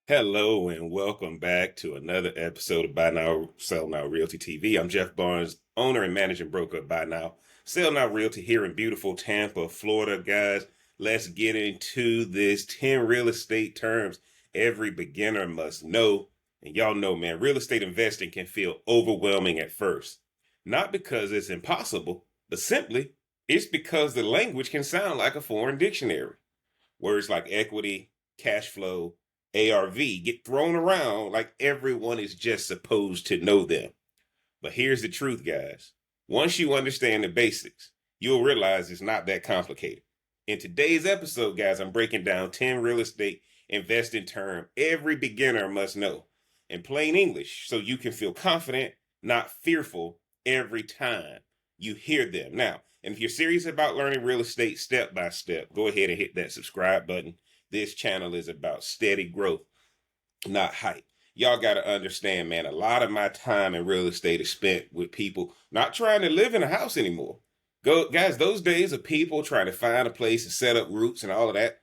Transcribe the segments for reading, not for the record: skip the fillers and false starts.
Hello and welcome back to another episode of Buy Now, Sell Now Realty TV. I'm Jeff Barnes, owner and managing broker of Buy Now, Sell Now Realty here in beautiful Tampa, Florida. Guys, let's get into this 10 real estate terms every beginner must know. And y'all know, man, real estate investing can feel overwhelming at first. Not because it's impossible, but simply it's because the language can sound like a foreign dictionary. Words like equity, cash flow, ARV get thrown around like everyone is just supposed to know them. But here's the truth, guys. Once you understand the basics, you'll realize it's not that complicated. In today's episode, guys, I'm breaking down 10 real estate investing terms every beginner must know in plain English so you can feel confident, not fearful every time you hear them. Now, and if you're serious about learning real estate step by step, go ahead and hit that subscribe button. This channel is about steady growth, not hype. Y'all got to understand, man, a lot of my time in real estate is spent with people not trying to live in a house anymore. Guys, those days of people trying to find a place to set up roots and all of that.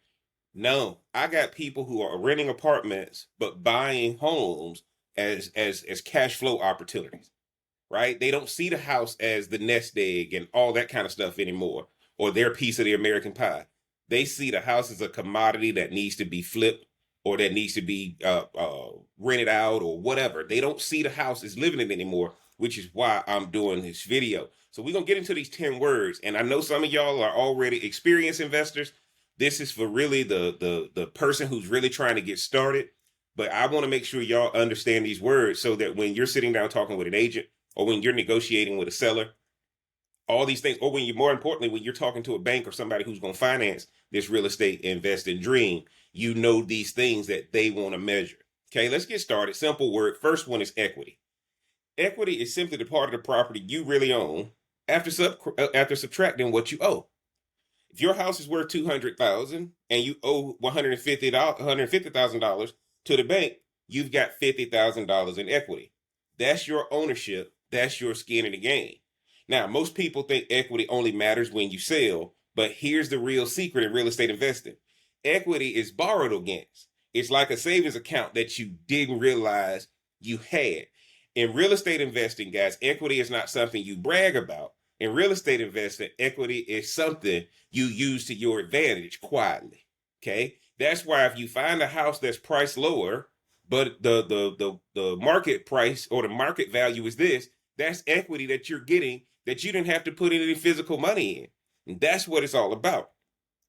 No, I got people who are renting apartments but buying homes as cash flow opportunities, right? They don't see the house as the nest egg and all that kind of stuff anymore, or their piece of the American pie. They see the house as a commodity that needs to be flipped or that needs to be rented out or whatever. They don't see the house as living it anymore, which is why I'm doing this video. So we're gonna get into these 10 words, and I know some of y'all are already experienced investors. This is for really the person who's really trying to get started. But I want to make sure y'all understand these words so that when you're sitting down talking with an agent or when you're negotiating with a seller, all these things, or when you, more importantly, when you're talking to a bank or somebody who's going to finance this real estate investing dream, you know these things that they want to measure. Okay, let's get started. Simple word. First one is equity. Equity is simply the part of the property you really own after subtracting what you owe. If your house is worth $200,000 and you owe $150,000 to the bank, you've got $50,000 in equity. That's your ownership. That's your skin in the game. Now, most people think equity only matters when you sell, but here's the real secret in real estate investing. Equity is borrowed against. It's like a savings account that you didn't realize you had. In real estate investing, guys, equity is not something you brag about. In real estate investing, equity is something you use to your advantage quietly. Okay, that's why if you find a house that's priced lower, but the market price or the market value is this, that's equity that you're getting that you didn't have to put any physical money in. And that's what it's all about.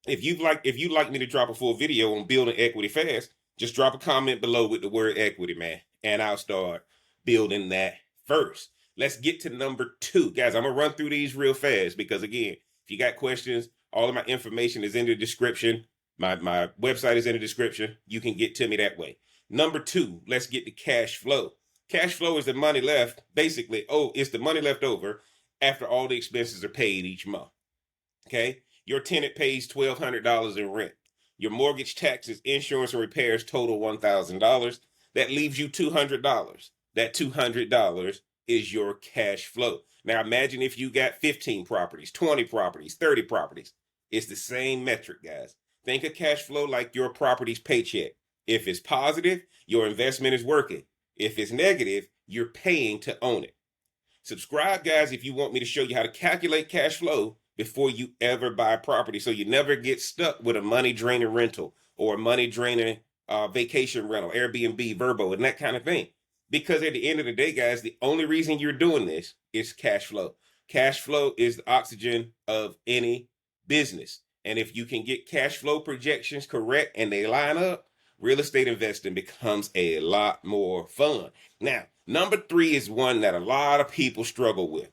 If you'd like me to drop a full video on building equity fast, just drop a comment below with the word equity, man, and I'll start building that first. Let's get to number 2. Guys, I'm gonna run through these real fast because again, if you got questions, all of my information is in the description. My website is in the description. You can get to me that way. Number 2, let's get to cash flow. Cash flow is the money left, basically, it's the money left over after all the expenses are paid each month. Okay? Your tenant pays $1,200 in rent. Your mortgage, taxes, insurance, and repairs total $1,000. That leaves you $200. That $200 is your cash flow. Now imagine if you got 15 properties, 20 properties, 30 properties. It's the same metric, guys. Think of cash flow like your property's paycheck. If it's positive, your investment is working. If it's negative, you're paying to own it. Subscribe, guys, if you want me to show you how to calculate cash flow before you ever buy a property so you never get stuck with a money draining rental or a money draining vacation rental, Airbnb, Vrbo, and that kind of thing. Because at the end of the day, guys, the only reason you're doing this is cash flow. Cash flow is the oxygen of any business. And if you can get cash flow projections correct and they line up, real estate investing becomes a lot more fun. Now, number 3 is one that a lot of people struggle with.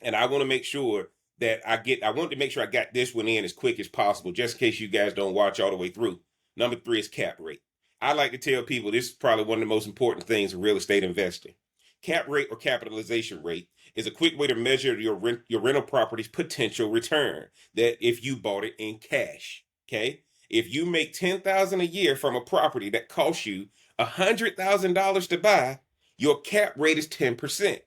And I want to make sure that I want to make sure I got this one in as quick as possible, just in case you guys don't watch all the way through. Number 3 is cap rate. I like to tell people this is probably one of the most important things in real estate investing. Cap rate or capitalization rate is a quick way to measure your rental property's potential return. That if you bought it in cash, okay? If you make $10,000 a year from a property that costs you $100,000 to buy, your cap rate is 10%.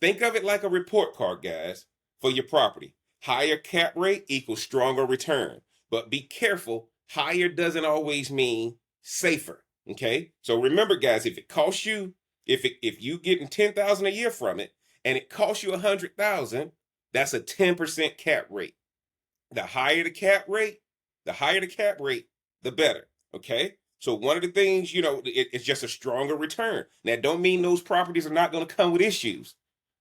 Think of it like a report card, guys, for your property. Higher cap rate equals stronger return. But be careful, higher doesn't always mean safer. Okay. So remember, guys, if it costs you, if you getting 10,000 a year from it and it costs you 100,000, that's a 10% cap rate. The higher the cap rate, the higher the cap rate, the better. Okay. So one of the things, it's just a stronger return. Now, don't mean those properties are not going to come with issues,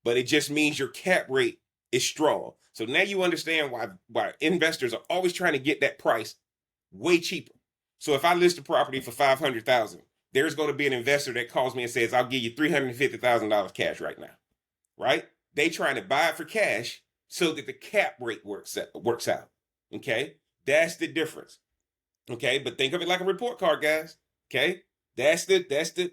but it just means your cap rate is strong. So now you understand why investors are always trying to get that price way cheaper. So if I list a property for 500,000, there's going to be an investor that calls me and says, "I'll give you $350,000 cash right now." Right? They trying to buy it for cash so that the cap rate works out. Okay, that's the difference. Okay, but think of it like a report card, guys. Okay, that's the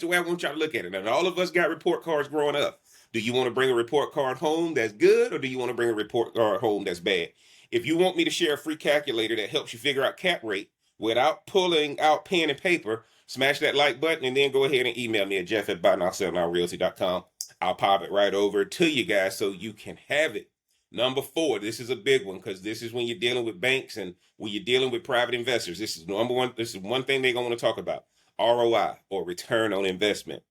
way I want y'all to look at it. And all of us got report cards growing up. Do you want to bring a report card home that's good, or do you want to bring a report card home that's bad? If you want me to share a free calculator that helps you figure out cap rate without pulling out pen and paper, smash that like button and then go ahead and email me at jeff@buynowsellnowrealty.com. I'll pop it right over to you guys so you can have it. Number 4, this is a big one because this is when you're dealing with banks and when you're dealing with private investors. This is number one. This is one thing they're going to want to talk about: ROI, or return on investment.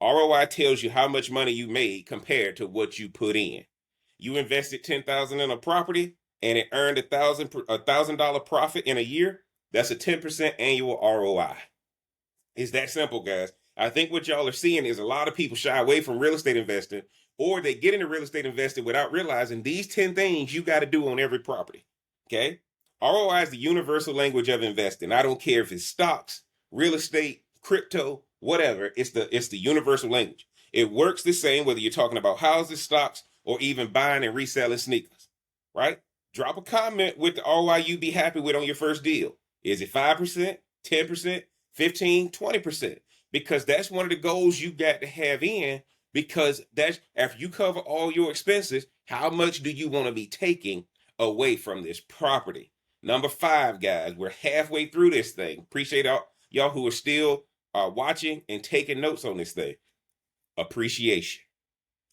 ROI tells you how much money you made compared to what you put in. You invested $10,000 in a property and it earned $1,000 profit in a year. That's a 10% annual ROI. It's that simple, guys. I think what y'all are seeing is a lot of people shy away from real estate investing, or they get into real estate investing without realizing these 10 things you got to do on every property. Okay? ROI is the universal language of investing. I don't care if it's stocks, real estate, crypto, whatever. It's the universal language. It works the same whether you're talking about houses, stocks, or even buying and reselling sneakers. Right? Drop a comment with the ROI you'd be happy with on your first deal. Is it 5%, 10%, 15, 20%? Because that's one of the goals you got to have in, because that's after you cover all your expenses, how much do you want to be taking away from this property? Number 5, guys, we're halfway through this thing. Appreciate y'all who are still watching and taking notes on this thing. Appreciation.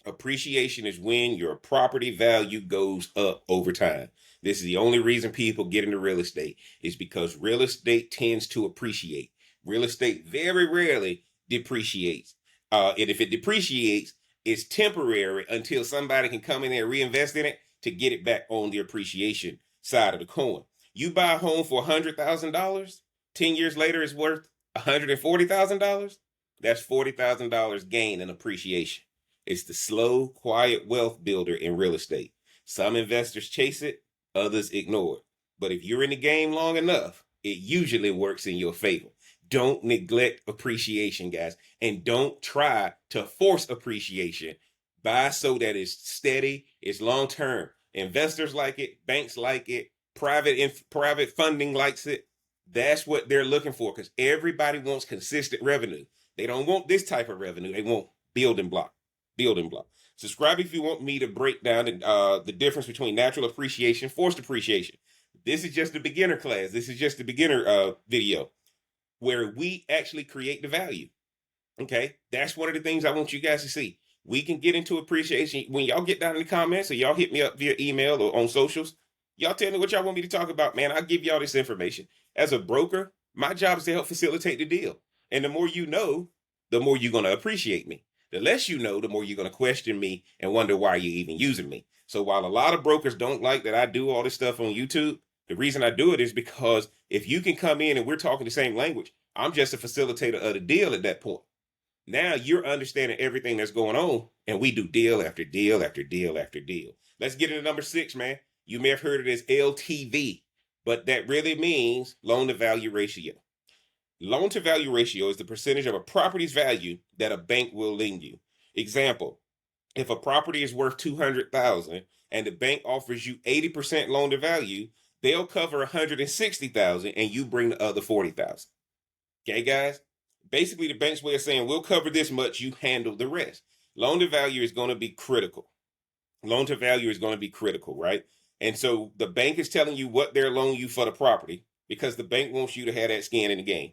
Appreciation is when your property value goes up over time. This is the only reason people get into real estate, is because real estate tends to appreciate. Real estate very rarely depreciates. And if it depreciates, it's temporary until somebody can come in there and reinvest in it to get it back on the appreciation side of the coin. You buy a home for $100,000, 10 years later it's worth $140,000. That's $40,000 gain in appreciation. It's the slow, quiet wealth builder in real estate. Some investors chase it, others ignore it. But if you're in the game long enough, it usually works in your favor. Don't neglect appreciation, guys, and don't try to force appreciation. Buy so that it's steady, it's long term. Investors like it, banks like it, private funding likes it. That's what they're looking for, because everybody wants consistent revenue. They don't want this type of revenue. They want building block. Subscribe if you want me to break down the difference between natural appreciation, forced appreciation. This is just the beginner class. This is just the beginner video where we actually create the value. Okay, that's one of the things I want you guys to see. We can get into appreciation. When y'all get down in the comments or y'all hit me up via email or on socials, y'all tell me what y'all want me to talk about, man. I'll give y'all this information. As a broker, my job is to help facilitate the deal. And the more you know, the more you're going to appreciate me. The less you know, the more you're going to question me and wonder why you're even using me. So while a lot of brokers don't like that I do all this stuff on YouTube, the reason I do it is because if you can come in and we're talking the same language, I'm just a facilitator of the deal at that point. Now you're understanding everything that's going on, and we do deal after deal after deal after deal. Let's get into number 6, man. You may have heard it as LTV, but that really means loan to value ratio. Loan to value ratio is the percentage of a property's value that a bank will lend you. Example, if a property is worth $200,000 and the bank offers you 80% loan to value, they'll cover $160,000 and you bring the other $40,000. Okay, guys? Basically, the bank's way of saying, we'll cover this much, you handle the rest. Loan to value is going to be critical. Loan to value is going to be critical, right? And so the bank is telling you what they're loaning you for the property because the bank wants you to have that skin in the game.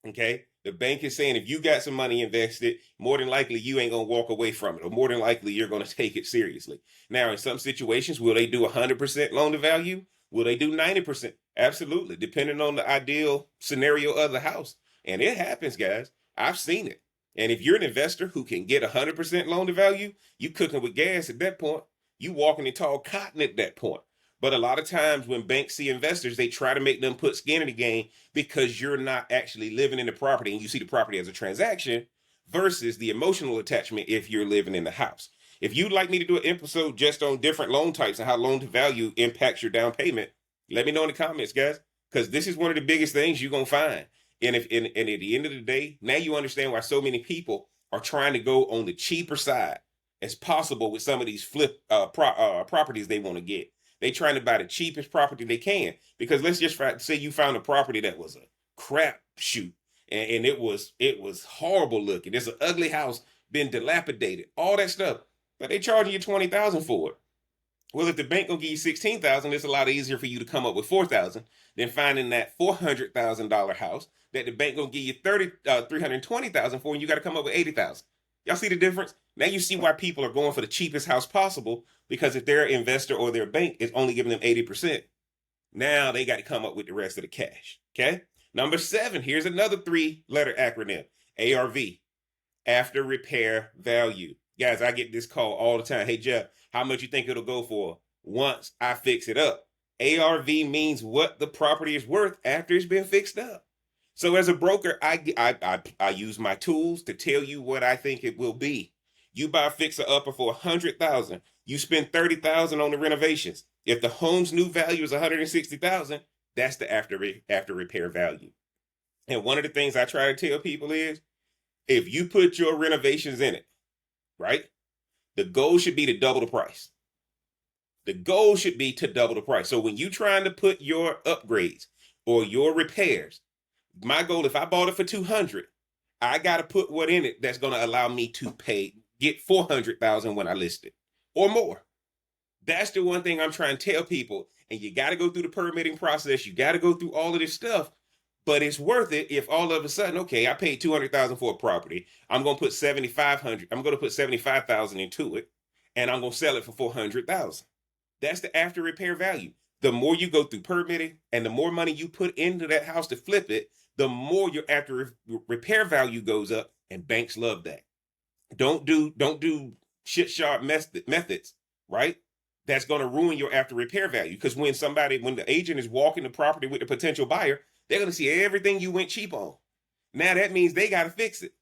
Okay? The bank is saying if you got some money invested, more than likely you ain't going to walk away from it, or more than likely you're going to take it seriously. Now, in some situations, will they do 100% loan to value? Will they do 90%? Absolutely, depending on the ideal scenario of the house. And it happens, guys. I've seen it. And if you're an investor who can get 100% loan to value, you cooking with gas at that point. You walking in tall cotton at that point. But a lot of times when banks see investors, they try to make them put skin in the game because you're not actually living in the property and you see the property as a transaction versus the emotional attachment if you're living in the house. If you'd like me to do an episode just on different loan types and how loan to value impacts your down payment, let me know in the comments, guys, because this is one of the biggest things you're going to find. And at the end of the day, now you understand why so many people are trying to go on the cheaper side as possible with some of these flip properties they want to get. They trying to buy the cheapest property they can because let's just say you found a property that was a crap shoot and it was horrible looking. It's an ugly house, been dilapidated, all that stuff, but they charging you $20,000 for it. Well, if the bank gonna give you $16,000, it's a lot easier for you to come up with $4,000 than finding that $400,000 house that the bank gonna give you $320,000 for, and you got to come up with $80,000. Y'all see the difference? Now you see why people are going for the cheapest house possible, because if their investor or their bank is only giving them 80%, now they got to come up with the rest of the cash. Okay. Number 7, here's another 3-letter acronym: ARV, after repair value. Guys, I get this call all the time. Hey, Jeff, how much you think it'll go for once I fix it up? ARV means what the property is worth after it's been fixed up. So as a broker, I use my tools to tell you what I think it will be. You buy a fixer upper for $100,000. You spend $30,000 on the renovations. If the home's new value is $160,000, that's the after repair value. And one of the things I try to tell people is, if you put your renovations in it, right, the goal should be to double the price. The goal should be to double the price. So when you're trying to put your upgrades or your repairs, my goal, if I bought it for $200, I got to put what in it that's going to allow me to get $400,000 when I list it or more. That's the one thing I'm trying to tell people. And you got to go through the permitting process. You got to go through all of this stuff. But it's worth it if all of a sudden, okay, I paid $200,000 for a property. I'm going to put $7,500. I'm going to put $75,000 into it, and I'm going to sell it for $400,000. That's the after repair value. The more you go through permitting and the more money you put into that house to flip it, the more your after repair value goes up, and banks love that. Don't do shit sharp methods, right? That's going to ruin your after repair value, because when the agent is walking the property with the potential buyer, they're going to see everything you went cheap on. Now that means they got to fix it.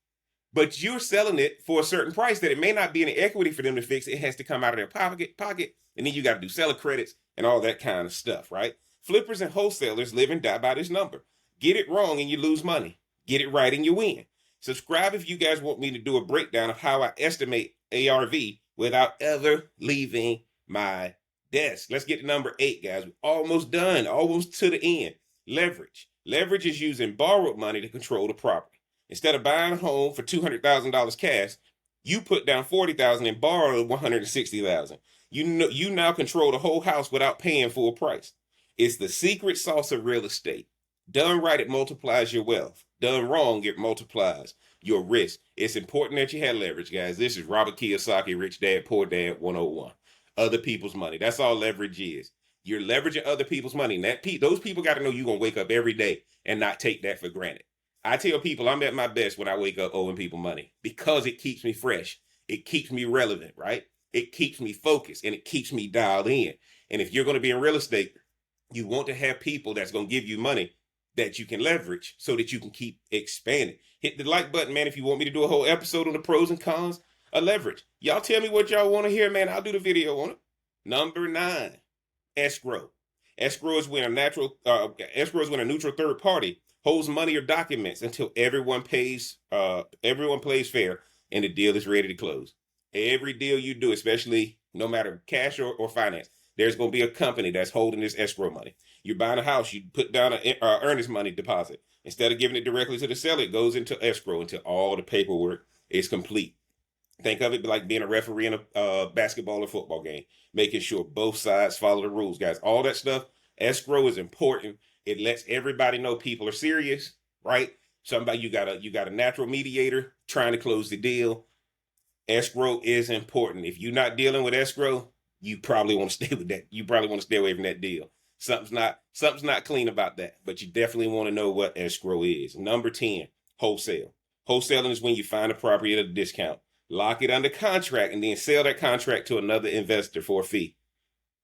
But you're selling it for a certain price that it may not be any equity for them to fix it. It has to come out of their pocket. And then you got to do seller credits and all that kind of stuff, right? Flippers and wholesalers live and die by this number. Get it wrong and you lose money. Get it right and you win. Subscribe if you guys want me to do a breakdown of how I estimate ARV without ever leaving my desk. Let's get to number 8, guys. We're almost done, almost to the end. Leverage. Leverage is using borrowed money to control the property. Instead of buying a home for $200,000 cash, you put down $40,000 and borrow $160,000. You now control the whole house without paying full price. It's the secret sauce of real estate. Done right, it multiplies your wealth. Done wrong, it multiplies your risk. It's important that you have leverage, guys. This is Robert Kiyosaki, Rich Dad, Poor Dad 101. Other people's money. That's all leverage is. You're leveraging other people's money. And those people got to know you're going to wake up every day and not take that for granted. I tell people I'm at my best when I wake up owing people money, because it keeps me fresh. It keeps me relevant, right? It keeps me focused and it keeps me dialed in. And if you're going to be in real estate, you want to have people that's going to give you money that you can leverage so that you can keep expanding. Hit the like button, man, if you want me to do a whole episode on the pros and cons of leverage. Y'all tell me what y'all want to hear, man. I'll do the video on it. Number 9, escrow. Escrow is when a neutral third party holds money or documents until everyone pays fair and the deal is ready to close. Every deal you do, especially no matter cash or finance, there's going to be a company that's holding this escrow money. You're buying a house, you put down an earnest money deposit. Instead of giving it directly to the seller, it goes into escrow until all the paperwork is complete. Think of it like being a referee in a basketball or football game, making sure both sides follow the rules, guys. All that stuff, escrow is important. It lets everybody know people are serious, right? You got a natural mediator trying to close the deal. Escrow is important. If you're not dealing with escrow, you probably want to stay with that. You probably want to stay away from that deal. Something's not clean about that. But you definitely want to know what escrow is. Number 10, wholesale. Wholesaling is when you find a property at a discount, lock it under contract, and then sell that contract to another investor for a fee.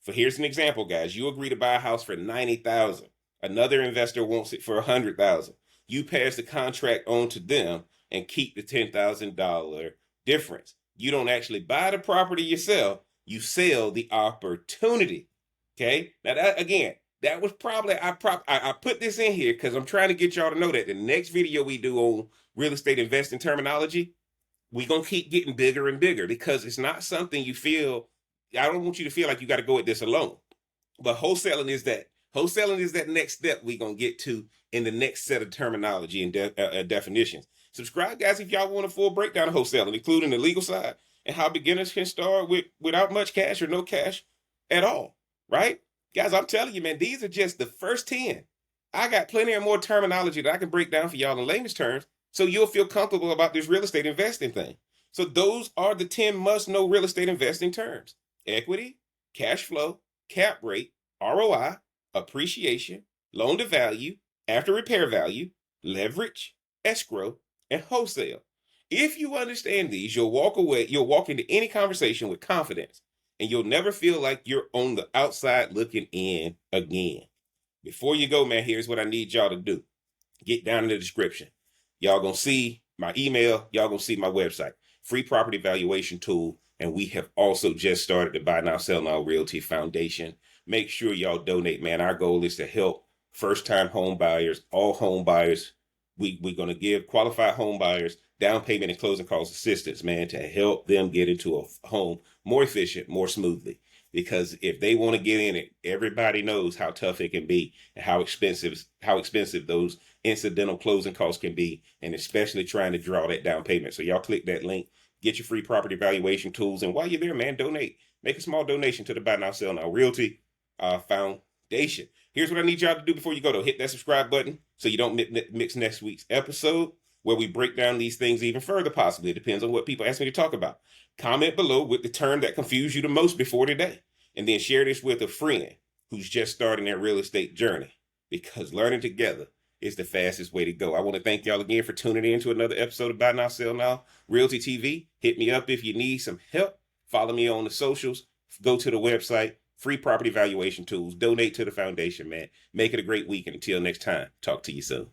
So here's an example, guys. You agree to buy a house for $90,000. Another investor wants it for $100,000. You pass the contract on to them and keep the $10,000 difference. You don't actually buy the property yourself. You sell the opportunity. Okay. Now that again, that was probably I put this in here because I'm trying to get y'all to know that the next video we do on real estate investing terminology, we're gonna keep getting bigger and bigger because it's not something you feel. I don't want you to feel like you got to go at this alone. But wholesaling is that. Wholesaling is that next step we're going to get to in the next set of terminology and definitions. Subscribe, guys, if y'all want a full breakdown of wholesaling, including the legal side and how beginners can start without much cash or no cash at all, right? Guys, I'm telling you, man, these are just the first 10. I got plenty of more terminology that I can break down for y'all in layman's terms so you'll feel comfortable about this real estate investing thing. So those are the 10 must-know real estate investing terms. Equity, cash flow, cap rate, ROI, appreciation, loan to value, after repair value, leverage, escrow, and wholesale. If you understand these, you'll walk into any conversation with confidence, and you'll never feel like you're on the outside looking in again. Before you go, man, here's what I need y'all to do. Get down in the description. Y'all gonna see my email, y'all gonna see my website, free property valuation tool. And we have also just started the Buy Now, Sell Now Realty Foundation. Make sure y'all donate, man. Our goal is to help first-time home buyers, all home buyers. We're going to give qualified home buyers down payment and closing cost assistance, man, to help them get into a home more efficient, more smoothly. Because if they want to get in it, everybody knows how tough it can be and how expensive those incidental closing costs can be, and especially trying to draw that down payment. So y'all click that link. Get your free property valuation tools. And while you're there, man, donate. Make a small donation to the Buy Now, Sell Now Realty Foundation. Here's what I need y'all to do before you go, though. Hit that subscribe button so you don't mix next week's episode where we break down these things even further, possibly. It depends on what people ask me to talk about. Comment below with the term that confused you the most before today. And then share this with a friend who's just starting their real estate journey. Because learning together is the fastest way to go. I want to thank y'all again for tuning in to another episode of Buy Now, Sell Now Realty TV. Hit me up if you need some help. Follow me on the socials. Go to the website. Free property valuation tools. Donate to the foundation, man. Make it a great week. And until next time, talk to you soon.